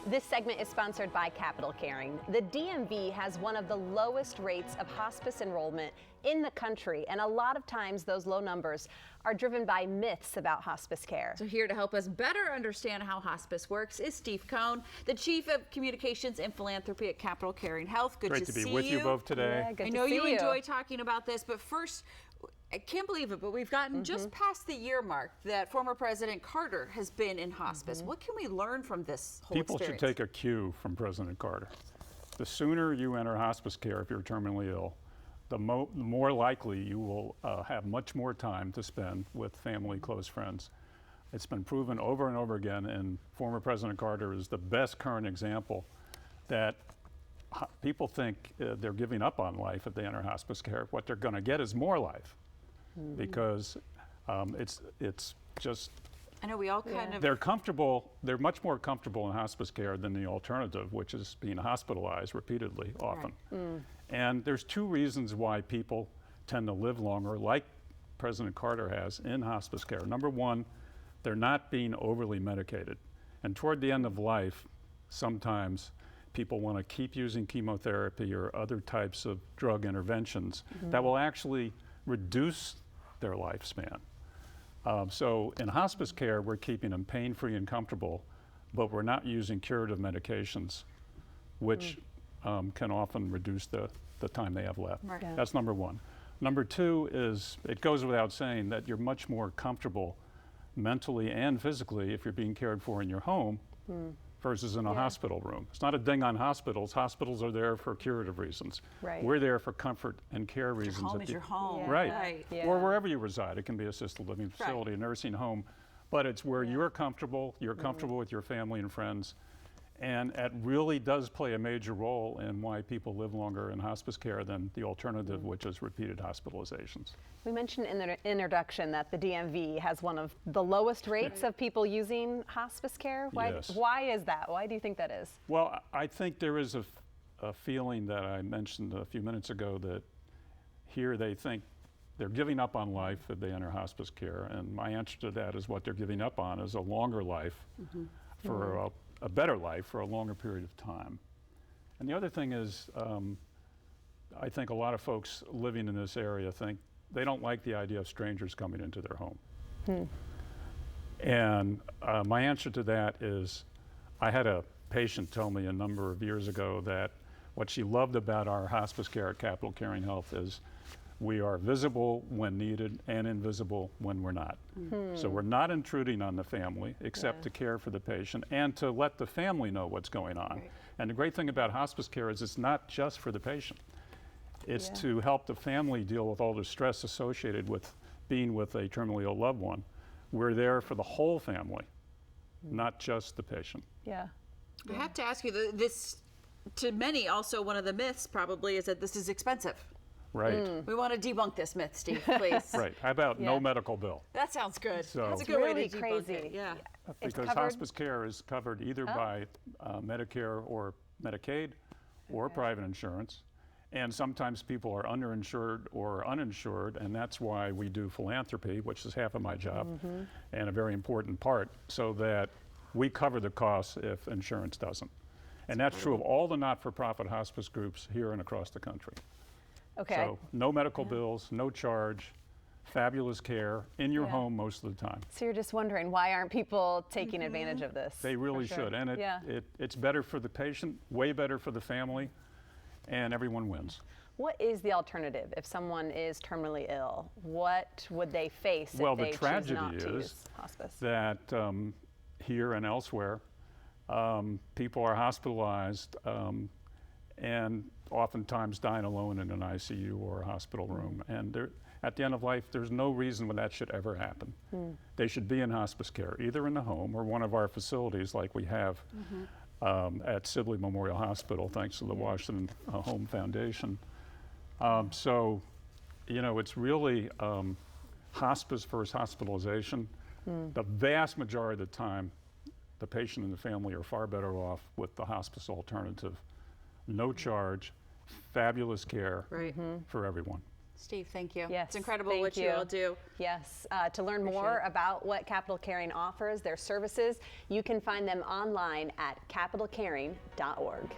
This segment is sponsored by Capital Caring. The DMV has one of the lowest rates of hospice enrollment in the country, and a lot of times those low numbers are driven by myths about hospice care. So here to help us better understand how hospice works is Steve Cohn, the Chief of Communications and Philanthropy at Capital Caring Health. Good Great to be see with you both today. Yeah, good I to know see you enjoy talking about this, but first, I can't believe it, but we've gotten just past the year mark that former President Carter has been in hospice. What can we learn from this whole People experience? should take a cue from President Carter. The sooner you enter hospice care if you're terminally ill, the more likely you will have much more time to spend with family, close friends. It's been proven over and over again, and former President Carter is the best current example that people think they're giving up on life if they enter hospice care. What they're going to get is more life. Because it's just, I know we all kind of... they're comfortable, they're much more comfortable in hospice care than the alternative, which is being hospitalized repeatedly, often. Right. And there's two reasons why people tend to live longer, like President Carter has, in hospice care. Number one, they're not being overly medicated. And toward the end of life, sometimes people want to keep using chemotherapy or other types of drug interventions that will actually reduce their lifespan. So in hospice care, we're keeping them pain-free and comfortable, but we're not using curative medications, which can often reduce the time they have left. Right. Yeah. That's number one. Number two is, it goes without saying that you're much more comfortable mentally and physically if you're being cared for in your home versus in a hospital room. It's not a ding on hospitals. Hospitals are there for curative reasons. Right. We're there for comfort and care reasons. Your home is your home. Yeah. Right. Yeah. Or wherever you reside. It can be assisted living facility, a nursing home, but it's where you're comfortable with your family and friends. And it really does play a major role in why people live longer in hospice care than the alternative, which is repeated hospitalizations. We mentioned in the introduction that the DMV has one of the lowest rates of people using hospice care. Yes. Why is that? Why do you think that is? Well, I think there is a feeling that I mentioned a few minutes ago that here they think they're giving up on life if they enter hospice care. And my answer to that is what they're giving up on is a longer life for a better life for a longer period of time. And the other thing is, I think a lot of folks living in this area think they don't like the idea of strangers coming into their home. And my answer to that is, I had a patient tell me a number of years ago that what she loved about our hospice care at Capital Caring Health is we are visible when needed and invisible when we're not. So we're not intruding on the family except to care for the patient and to let the family know what's going on. Right. And the great thing about hospice care is it's not just for the patient. It's to help the family deal with all the stress associated with being with a terminally ill loved one. We're there for the whole family, not just the patient. Yeah. I have to ask you, this, to many also one of the myths probably is that this is expensive. Right. We want to debunk this myth, Steve, please. Right. How about no medical bill? That sounds good. So- That's a It's good way really to debunk crazy. it. Yeah. It's Because covered? hospice care is covered either by Medicare or Medicaid or private insurance. And sometimes people are underinsured or uninsured, and that's why we do philanthropy, which is half of my job and a very important part, so that we cover the costs if insurance doesn't. And that's true of all the not-for-profit hospice groups here and across the country. Okay. So no medical bills, no charge, fabulous care in your home most of the time. So you're just wondering, why aren't people taking advantage of this? They really should. And it's better for the patient, way better for the family, and everyone wins. What is the alternative if someone is terminally ill? What would they face Well, if they the tragedy choose not to is use hospice? that here and elsewhere, people are hospitalized and oftentimes dying alone in an ICU or a hospital room. And at the end of life, there's no reason when that should ever happen. They should be in hospice care, either in the home or one of our facilities like we have at Sibley Memorial Hospital, thanks to the Washington Home Foundation. So, you know, it's really hospice versus hospitalization. The vast majority of the time, the patient and the family are far better off with the hospice alternative. No charge, fabulous care for everyone. Steve, thank you. Yes, it's incredible thank what you all do. Yes, to learn more about what Capital Caring offers, their services, you can find them online at capitalcaring.org.